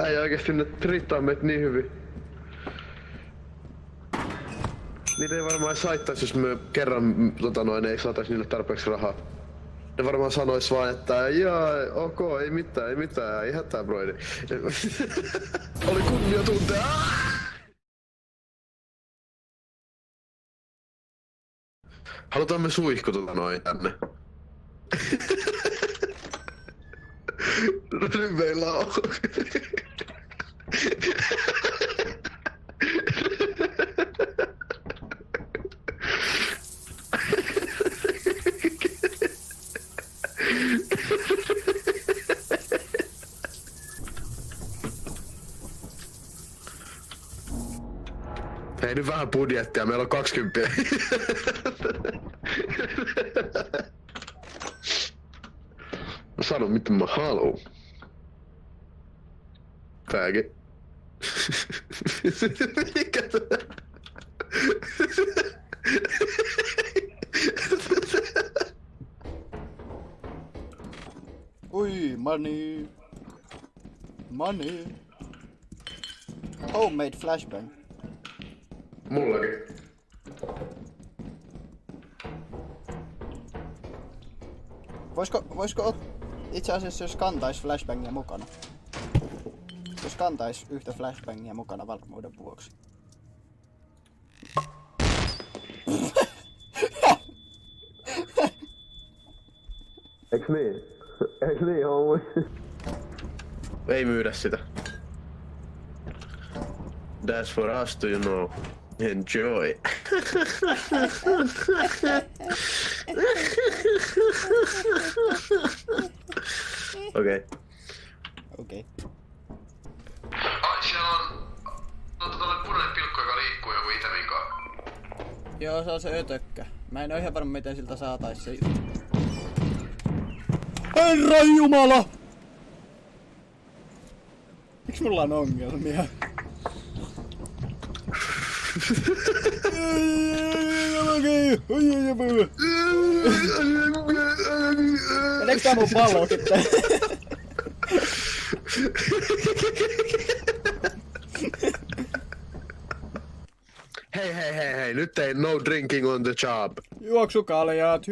Ei oikeesti ne trittaa meitä niin hyvin. Niitä ei varmaan saittais, jos me kerran ei saatais niille tarpeeksi rahaa. Ne varmaan sanois vaan, että jaa, ok, ei mitään, ei hätää broidi. Oli kunnia tuntea. Halutaan me suihku tänne. Nyt meillä on. Hei, nyt vähän budjettia, meillä on 20. Mä sanon mitä mä haluun. Tääkin. Mikä tää? Ui, money. Money. Homemade flashbang. Mullakin. Voisiko itse asiassa jos kantais flashbangia mukana? Jos kantais yhtä flashbangia mukana varmuuden vuoksi. Eiks niin? Eiks niin, hommi? Ei myydä sitä. That's for us to, you know, enjoy. Okei. Okei. Ai, siellä on tällainen punainen pilkku, joka liikkuu joku itemin kanssa. Joo, se on se ötökkä. Mä en oo ihan varma miten siltä saatais se. Herran jumala! Miks mulla on ongelmia? Meneekö tää mun pallokin tää? Hei, nyt ei no drinking on the job. Juoksu kaljat.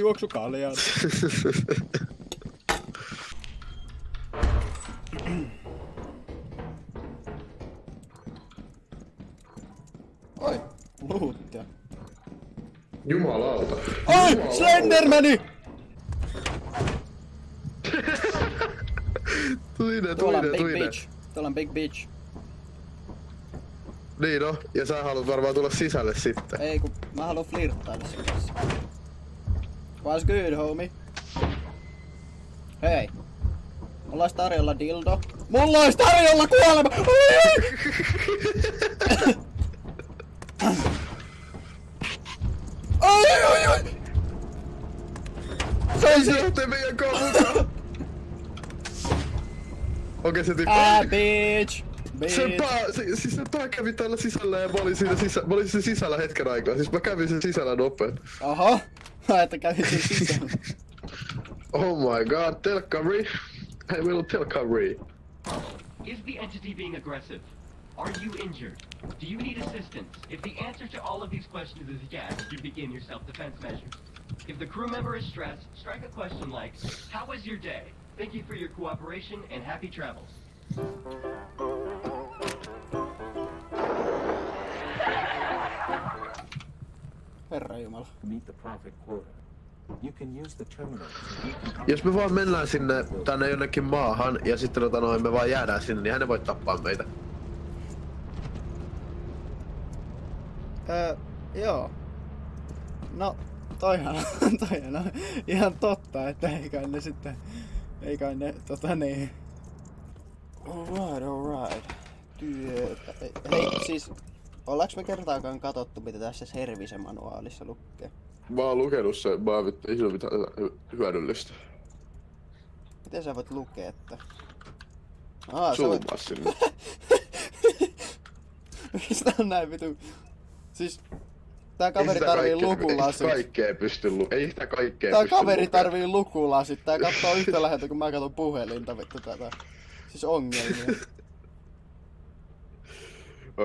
Oi, luuttia. Jumalauta. Oi, Slendermani! Tuolla on Big Bitch. Tuolla on Big Bitch. Niin no, ja sä haluat varmaan tulla sisälle sitten. Ei kun mä haluan flirttailla sen kanssa. What's good, homie? Hei. Mulla olisi tarjolla dildo. Mulla olisi tarjolla kuolema! Oi! Se lähtee meidän mukaan! Okei, se tippaa. Bitch! Se pää kävi täällä sisällä ja mä olin siinä sisällä hetken aikaa. Siis mä kävin sen sisällä nopeet. Oho! Mä että kävin sen sisällä. Oh my god, telkkari. Hei, meillä on telkkari. Is the entity being aggressive? Are you injured? Do you need assistance? If the answer to all of these questions is yes, you begin your self-defense measures. If the crew member is stressed, strike a question like, how was your day? Thank you for your cooperation and happy travels. Herranjumala. Meet the profit quota. You can use the terminal. Jos me vaan mennään tänne jonnekin maahan ja sitten me vaan jäädään sinne, niin hän ei voi tappaa meitä. Joo. No, toihan on ihan totta, että ei kai ne Alright. Hei, siis, ollaanko me kertaakaan katsottu, mitä tässä Servisen manuaalissa lukee? Mä oon lukenut sen, mä ei sillä mitään hyödyllistä. Miten sä voit lukea, että... Zoomaa sinne. Mistä on näin vitu... Siis... Tää kaveri tarvii lukulasit. Ei sitä kaikkea Tää kaveri tarvii lukulasit. Tää kattoo yhtä läheltä kun mä katon puhelinta vittu tätä. Siis ongelmia.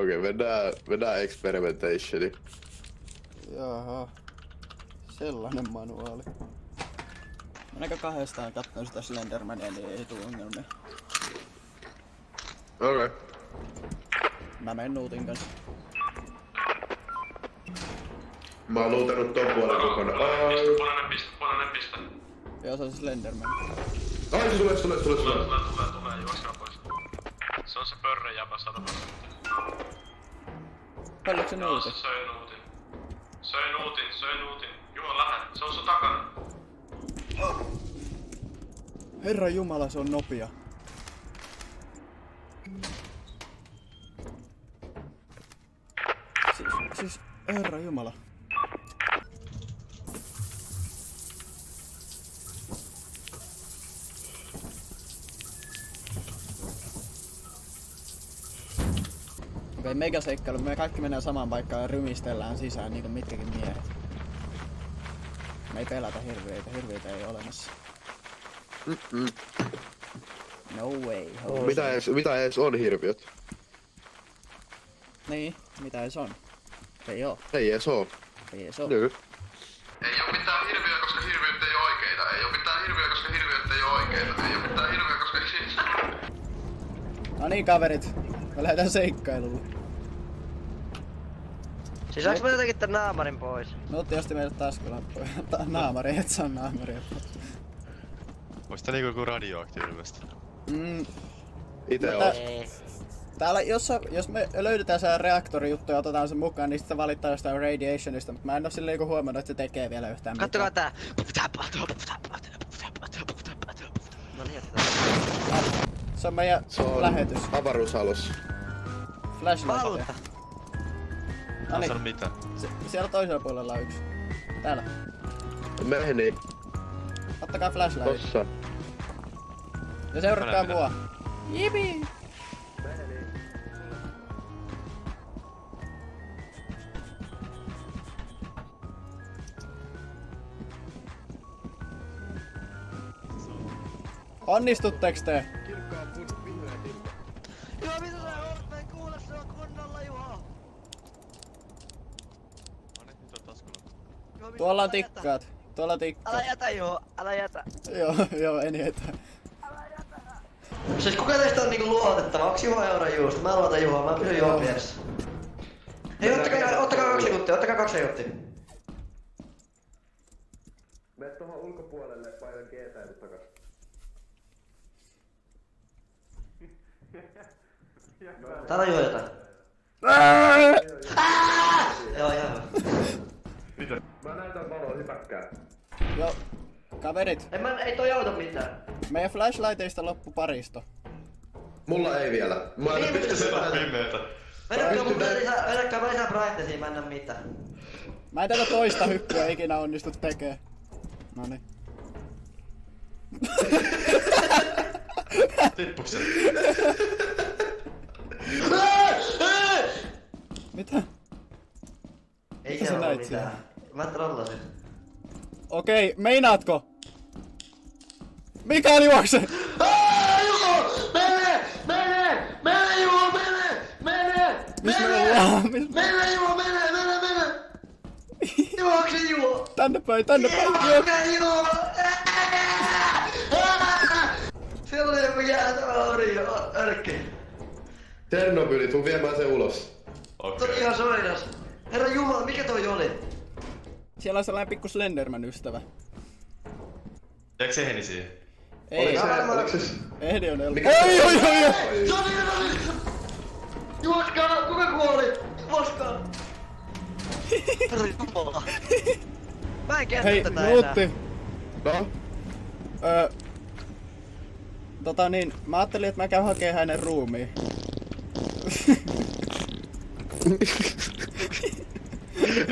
Okei, mennään experimentationiin. Jaha. Sellainen manuaali. Mennäänkö kahdestaan katsomaan sitä Slendermania, niin ei tuu ongelmia. Okei. Mä menen Nuutin kanssa. Mä oon luutenut ton puolen kokonaan. Punainen piste. Joo, se on se Slenderman. Ai se tulee. Tulee, juoksee pois. Se on se pörre jäpä 100%. Oliko se Nuuti? Söi nuutin. Juo lähde, se on sun takana. Herra Jumala, se on nopea. Siis, herra Jumala. Okei, megaseikkailu. Me kaikki mennään samaan paikkaan ja rymistellään sisään niinku mitkäkin miehet. Me ei pelata hirviöitä ei ole olemassa. No way. Mitä edes on hirviöt? Niin, mitä edes on? Ei oo. Ei edes oo. Ei edes oo. Nyt. Ei oo mitään hirviöä, koska hirviöt ei oo oikeita. Ei oo mitään hirviöä, koska hirviöt ei oo oikeita. Ei oo mitään hirviöä, koska No niin kaverit, me lähdetään seikkailulle. Siis saaks mä jotenkin tän naamarin pois? No otti meidät taskulappuja. Naamari, et saa naamaria. Onks tää niinku joku radioaktiivista? Ite No on. Ei. Täällä, jos me löydetään se reaktorijuttu ja otetaan se mukaan, niin sitten valittaa jostain radiationista, mutta mä en oo silleen niinku huomannut, että se tekee vielä yhtään Kattokaa mitään. tää. No niin, otetaan. Se on meidän Se on lähetys. avaruusalus. Flashlight. Valta. No Sano niin, mitä? siellä toisella puolella on yksi. Täällä. Meni. Ottakaa flashlight. Tossa. Ja seuratkaa Minä. mua. Jipi! Onnistutteks te? Joo, mitä sä oot? Mä en kuule sua kunnolla, Juho. Anne nyt on taskulla. Joo, mitä Tuolla on älä jätä. tikkaat. Tuolla on tikkaat. Älä jätä, Juho. Älä jätä. Joo, en jätä. Siis kuka teistä on niinku luotettava? Onks Juho Eurojuusta? Mä luotan Juhoa, mä pysyn Juhon vieressä. Hei, ottakaa 2 sekuntia, ottakaa 2 sekuntia. Mene tuohon ulkopuolelle, painan G:tä ja takas. Täällä on Juho jotain. Joo, ihan hyvä. Mä näytän valoa, hypäkkää. Joo. Kaverit, Ei toi auta mitään. meidän flashlighteista loppu paristo. Mulla ei vielä. Mä en pysty Pimeetä. Vedäkää mä lisää brightnessia, mä en näe mitään. Mä en tätä toista hyppyä ikinä onnistu tekee. Noniin. Tippuks se? Mitä? Ei Mitä sä siellä oo näit mitään. Mä trollasin. Okei, meinaatko? Mikael juokse! Juho! Mene Juho, mene! Missä me ollaan? Mene Juho, mene! Juokse Juho! Tänne päin, juokse! Juokse Juho! Siellä oli joku jäätävä örkki. Tchernobyli, tuu viemään se ulos. Toi Okei. ihan soidas. Herra Jumala, mikä toi oli? Siellä on sellainen pikku Slenderman ystävä. Jääks se eheni siihen? Ei, Oliko se... ehdi on elkä. Mikä- Oi! Soni! Juoskaa! Kuka kuoli? Juoskaa! Herra Jumala. Mä en kestä Hei, tätä enää. Nuutti! No? Mä ajattelin, että mä käyn hakee hänen ruumiin.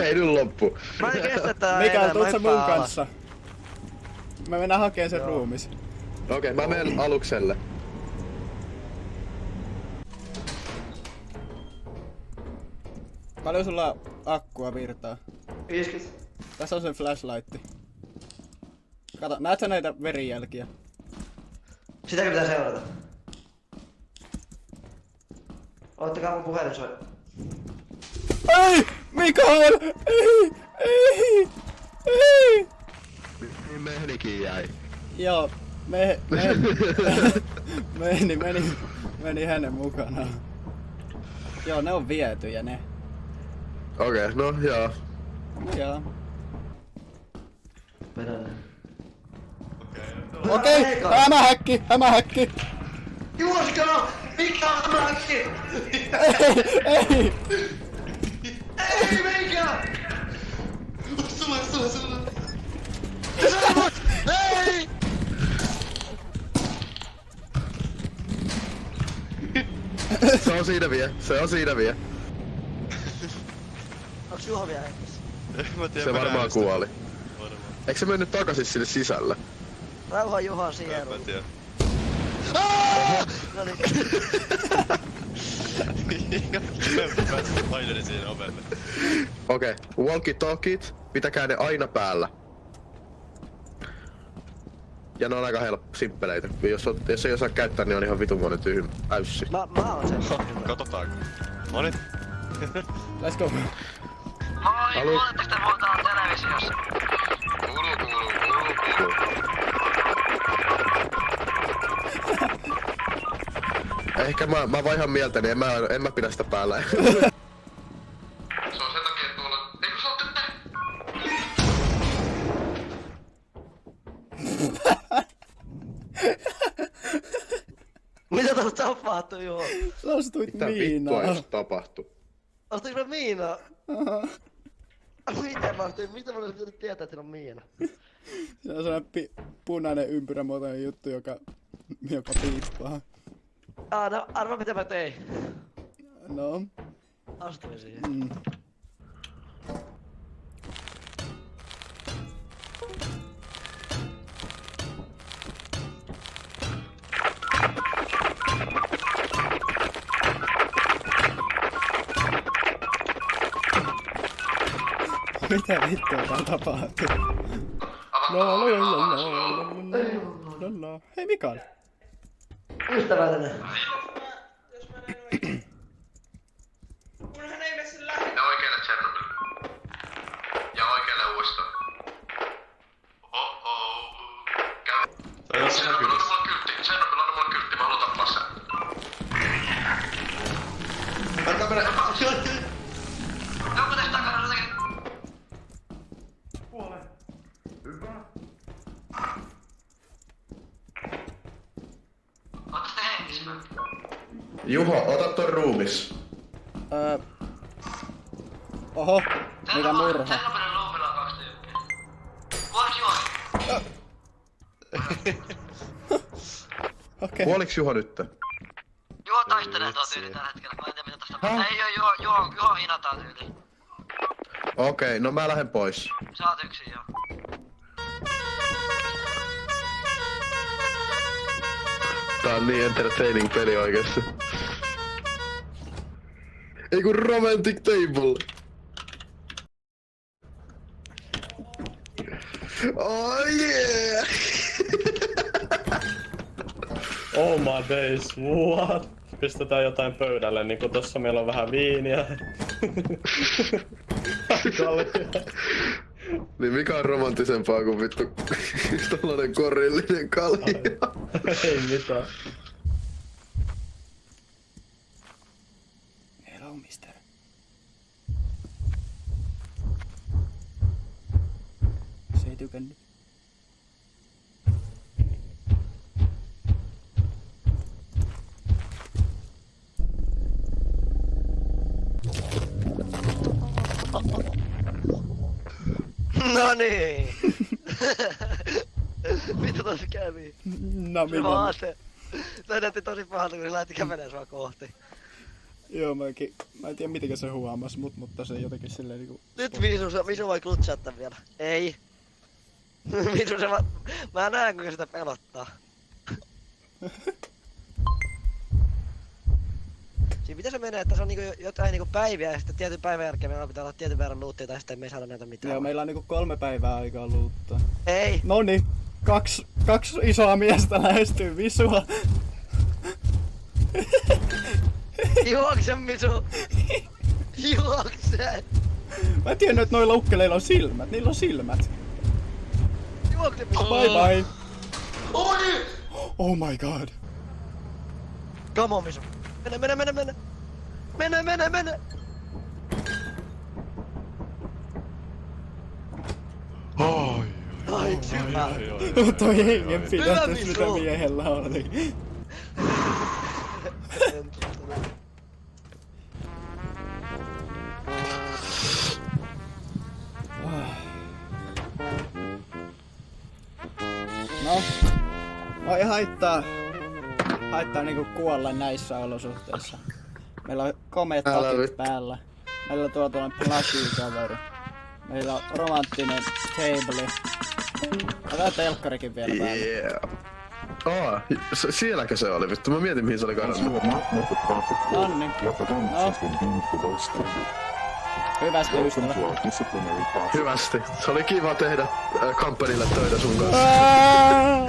Ei nyt loppu. Mä en kestä tätä Mikael, enää, tuut mä sä mun hyppään alas. kanssa? Me mennään hakee sen ruumis. Okei, mä menen alukselle. Paljon sulla akkua virtaa? 50. Tässä on se flashlight. Kato, näet sä näitä verijälkiä? Sitäkö pitää seurata? Ottakaa mun puhelin soi. Ei! Mikael! Ei! Niin Mehnikin jäi. Joo, meni hänen mukanaan. Joo, ne on vietyjä ne. Okei, no joo. Joo. Vedän. Okei, hämähäkki! Juoskaa! Mikä on mäkki? Ei! Ei mikä! Sulle! Ei! Se on siinä vie. Onks Juha vielä hengissä? Mä tiedän, Se mä varmaan näen sitä. kuoli. Varmaan. Eikö se mennyt takaisin sinne sisälle? Rauha Juhan En sielu. mä tiedä. Noniin. Mä pääsin painelin siihen ovelle. Okei, walkie-talkiet, pitäkää ne aina päällä. Ja ne on aika simppeleitä. Jos ei osaa käyttää, niin on ihan vitunmoinen äyssi. Mä oon sen. Katsotaanko? Noniin. Let's go. Moi, Halu- kuuletteko te mua täällä televisiossa? Kuuluu. Ehkä mä vaihan mieltäni, en mä pidä sitä päällä. Se on sen takia, että tuolla... Eikö sä ootte te? Mitä tässä tapahtuu, Juha? Lastuit Mitä vittua miinaa. jos tapahtuu? Ostiks mä Miinaa? Miten mä ostin? Mistä mä olisin pitänyt tietää, että siinä on Miina? Se on sellainen punainen ympyrämuotoinen juttu, joka piippaa. No arva mitä mä tein. No. Astuin siihen. Mm. Mitä vittua tää tapahtuu? La. Hei Mikael. Ystävällinen. Ja oikealle Chernobyl. Ja oikealle uudestaan. Käy. Se on jossain Chernobyl on näkyvissä. mulla kyltti. Chernobyl on mulla kyltti. Mä haluan tappaa sen. Onko tästä takana jotakin? Ootte te hengissä? Juho, ota ton ruumis. Oho, mikä murha. Tsernobylin luupilla on 2 tyyppiä. Kuoliks Juha? Okei. Kuoliks Juho nyt? Juha taistelee tuo tyyli tällä hetkellä. Mä en tiedä mitä tästä tapahtuu. Ei oo, Juha hinataan tyyli. Okei, no mä lähden pois. Sä oot yksin joo. Tää on niin entertaining peli oikeesti. Ei kun romantic table. Oh yeah! Oh my days, what? Pistetään jotain pöydälle, niinku tossa meillä on vähän viiniä. Kaljaa. Niin mikä on romantisempaa kuin vittu tollanen korillinen kalja? Ei mitään. Hello, mister. Se ei tykännyt. No niin. Mitä tossa kävi? No Se minä. vaan se. Se näytti tosi pahalta, kun se lähti kävelemään sua kohti. Joo, mä en tiedä mitenkä se huomasi, mutta se jotenkin silleen niinku... Nyt Visu voi klutsatta vielä. Ei. Visu se vaan... Mä näen kuinka sitä pelottaa. Siinä mitä se menee, että se on niinku jotain niinku päiviä ja sitten tietyn päivän jälkeen meillä pitää olla tietyn verran luuttia tai sitten me ei saada näitä mitään. Joo, meillä on niinku 3 päivää aikaa luuttaa. Ei! Noniin, kaksi isoa miestä lähestyy Visua. Juokse Misu! Juokse! Mä en tiennyt, että noilla ukkeleilla on silmät. Niillä on silmät. Juokse! Bye bye. Oi! Oh my god. Come on, Misu. Mene! Mene! Ai, hyvä. Toi hengenpidätys, Hyvä, mitä Misu. miehellä oli. No, ei haittaa niinku kuolla näissä olosuhteissa. Meillä on komeet Älä takit vittu. päällä. Meillä on tuolla plagi-kaveri. Meillä on romanttinen table. Otetaan telkkarikin vielä päälle. Yeah. Sielläkö se oli vittu? Mä mietin mihin se oli kadonnut. Nonni. No. Hyvästi ystävä. Hyvästi. Se oli kiva tehdä kampanille töitä sun kanssa. Aaaa!